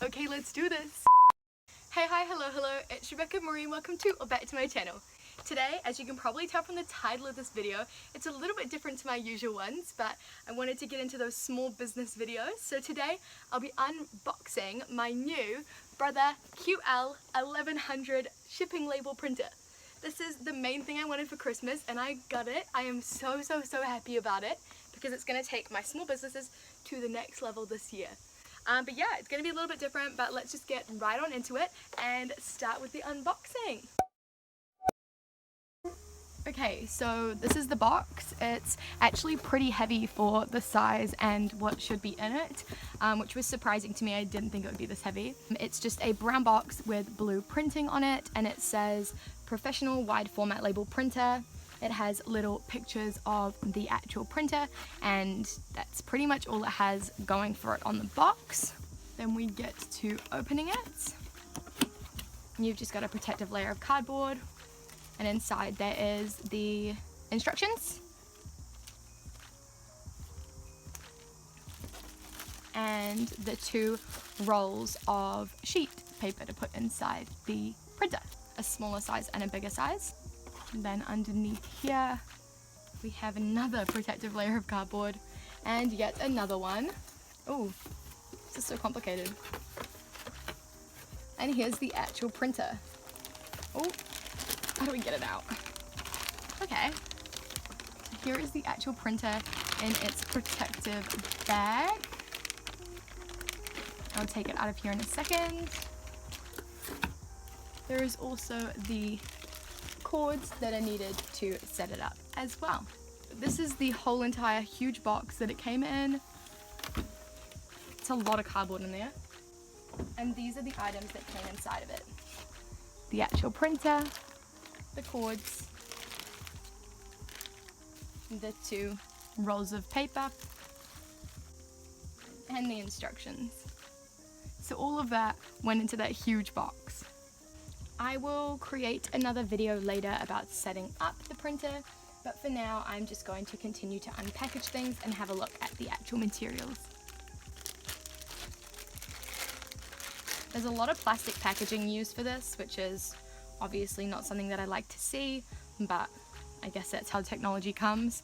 Okay, let's do this. Hey, hi, hello, it's ItsRebeccaMarie and welcome to or back to my channel. Today, as you can probably tell from the title of this video, it's a little bit different to my usual ones, but I wanted to get into those small business videos. So today, I'll be unboxing my new Brother QL-1100 shipping label printer. This is the main thing I wanted for Christmas and I got it. I am so happy about it because it's going to take my small businesses to the next level this year. But yeah, it's going to be a little bit different, but let's just get right on into it and start with the unboxing. Okay, so this is the box. It's actually pretty heavy for the size and what should be in it, which was surprising to me. I didn't think it would be this heavy. It's just a brown box with blue printing on it, and it says professional wide format label printer. It has little pictures of the actual printer, and that's pretty much all it has going for it on the box. Then we get to opening it. You've just got a protective layer of cardboard, and inside there is the instructions and the 2 rolls of sheet paper to put inside the printer, a smaller size and a bigger size. And then underneath here we have another protective layer of cardboard and yet another one. Oh, this is so complicated. And here's the actual printer. Oh, how do we get it out? Okay, here is the actual printer in its protective bag. I'll take it out of here in a second. There is also the cords that are needed to set it up as well. This is the whole entire huge box that it came in. It's a lot of cardboard in there. And these are the items that came inside of it. The actual printer, the cords, the 2 rolls of paper, and the instructions. So all of that went into that huge box. I will create another video later about setting up the printer, but for now I'm just going to continue to unpackage things and have a look at the actual materials. There's a lot of plastic packaging used for this, which is obviously not something that I like to see, but I guess that's how technology comes.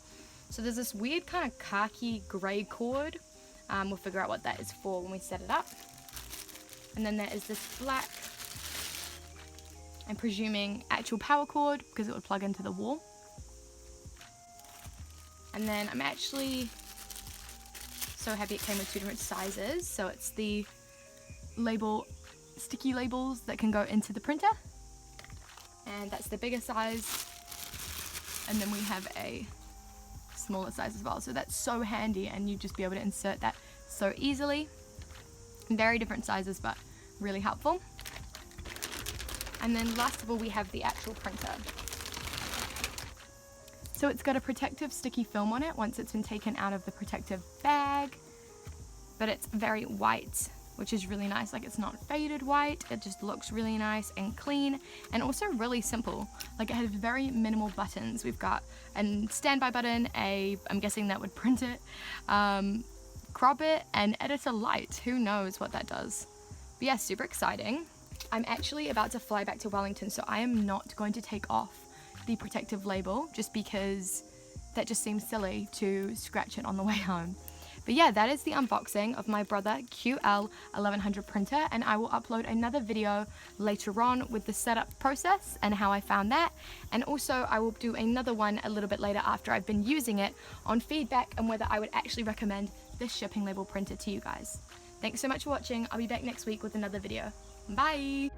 So there's this weird kind of khaki grey cord. We'll figure out what that is for when we set it up. And then there is this black, I'm presuming actual power cord because it would plug into the wall. And then I'm actually so happy it came with 2 different sizes. So it's the sticky labels that can go into the printer. And that's the bigger size. And then we have a smaller size as well. So that's so handy and you'd just be able to insert that so easily. Very different sizes, but really helpful. And then last of all, we have the actual printer. So it's got a protective sticky film on it once it's been taken out of the protective bag, but it's very white, which is really nice. Like, it's not faded white, it just looks really nice and clean, and also really simple. Like, it has very minimal buttons. We've got a standby button, I'm guessing that would print it, crop it, and editor light. Who knows what that does? But yeah, super exciting. I'm actually about to fly back to Wellington, so I am not going to take off the protective label just because that just seems silly to scratch it on the way home. But yeah, that is the unboxing of my Brother QL-1100 printer, and I will upload another video later on with the setup process and how I found that. And also I will do another one a little bit later after I've been using it on feedback and whether I would actually recommend this shipping label printer to you guys. Thanks so much for watching. I'll be back next week with another video. Bye!